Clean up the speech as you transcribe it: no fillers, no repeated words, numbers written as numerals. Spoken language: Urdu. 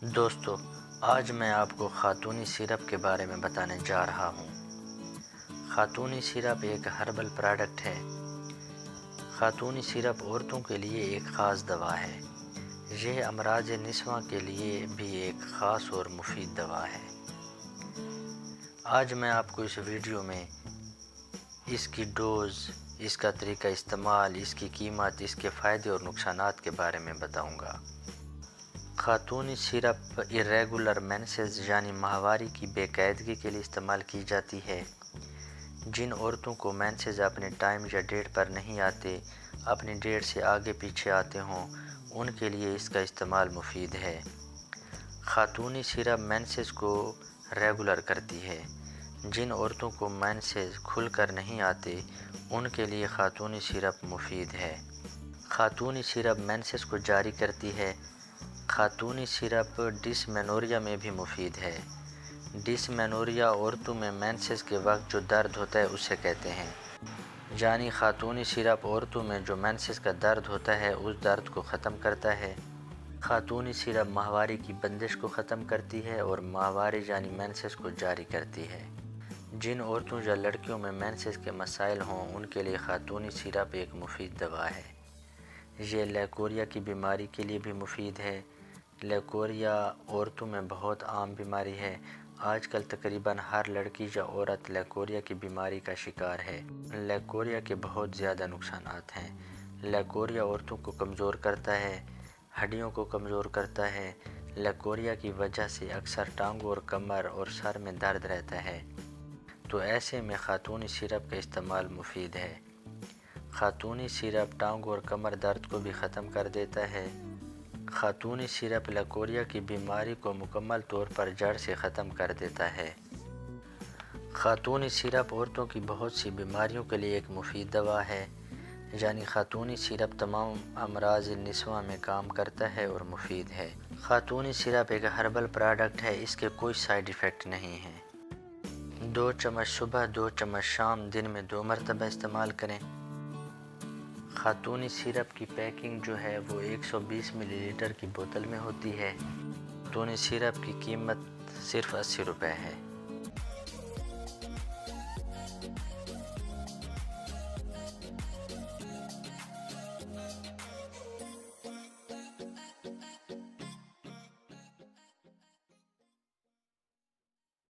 دوستو، آج میں آپ کو خاتونی سیرپ کے بارے میں بتانے جا رہا ہوں۔ خاتونی سیرپ ایک ہربل پروڈکٹ ہے۔ خاتونی سیرپ عورتوں کے لیے ایک خاص دوا ہے۔ یہ امراض نسواں کے لیے بھی ایک خاص اور مفید دوا ہے۔ آج میں آپ کو اس ویڈیو میں اس کی ڈوز، اس کا طریقہ استعمال، اس کی قیمت، اس کے فائدے اور نقصانات کے بارے میں بتاؤں گا۔ خاتونی سیرپ irregular menses یعنی ماہواری کی بے قاعدگی کے لیے استعمال کی جاتی ہے۔ جن عورتوں کو مینسز اپنے ٹائم یا ڈیٹ پر نہیں آتے، اپنی ڈیٹ سے آگے پیچھے آتے ہوں، ان کے لیے اس کا استعمال مفید ہے۔ خاتونی سیرپ مینسز کو ریگولر کرتی ہے۔ جن عورتوں کو مینسز کھل کر نہیں آتے، ان کے لیے خاتونی سیرپ مفید ہے۔ خاتونی سیرپ مینسز کو جاری کرتی ہے۔ خاتونی سیرپ ڈسمینوریا میں بھی مفید ہے۔ ڈسمینوریا عورتوں میں مینسز کے وقت جو درد ہوتا ہے اسے کہتے ہیں۔ یعنی خاتونی سیرپ عورتوں میں جو مینسز کا درد ہوتا ہے اس درد کو ختم کرتا ہے۔ خاتونی سیرپ ماہواری کی بندش کو ختم کرتی ہے اور ماہواری یعنی مینسز کو جاری کرتی ہے۔ جن عورتوں یا لڑکیوں میں مینسز کے مسائل ہوں ان کے لیے خاتونی سیرپ ایک مفید دوا ہے۔ یہ لیکوریا کی بیماری کے لیے بھی مفید ہے۔ لیکوریا عورتوں میں بہت عام بیماری ہے۔ آج کل تقریباً ہر لڑکی یا عورت لیکوریا کی بیماری کا شکار ہے۔ لیکوریا کے بہت زیادہ نقصانات ہیں۔ لیکوریا عورتوں کو کمزور کرتا ہے، ہڈیوں کو کمزور کرتا ہے۔ لیکوریا کی وجہ سے اکثر ٹانگوں اور کمر اور سر میں درد رہتا ہے، تو ایسے میں خاتونی سیرپ کا استعمال مفید ہے۔ خاتونی سیرپ ٹانگوں اور کمر درد کو بھی ختم کر دیتا ہے۔ خاتونی سیرپ لیکوریا کی بیماری کو مکمل طور پر جڑ سے ختم کر دیتا ہے۔ خاتونی سیرپ عورتوں کی بہت سی بیماریوں کے لیے ایک مفید دوا ہے۔ یعنی خاتونی سیرپ تمام امراض نسواں میں کام کرتا ہے اور مفید ہے۔ خاتونی سیرپ ایک ہربل پروڈکٹ ہے، اس کے کوئی سائیڈ ایفیکٹ نہیں ہیں۔ 2 چمچ صبح، 2 چمچ شام، دن میں 2 مرتبہ استعمال کریں۔ خاتونی سیرپ کی پیکنگ جو ہے وہ 120 ملی لیٹر کی بوتل میں ہوتی ہے۔ خاتونی سیرپ کی قیمت صرف 80 روپے ہے۔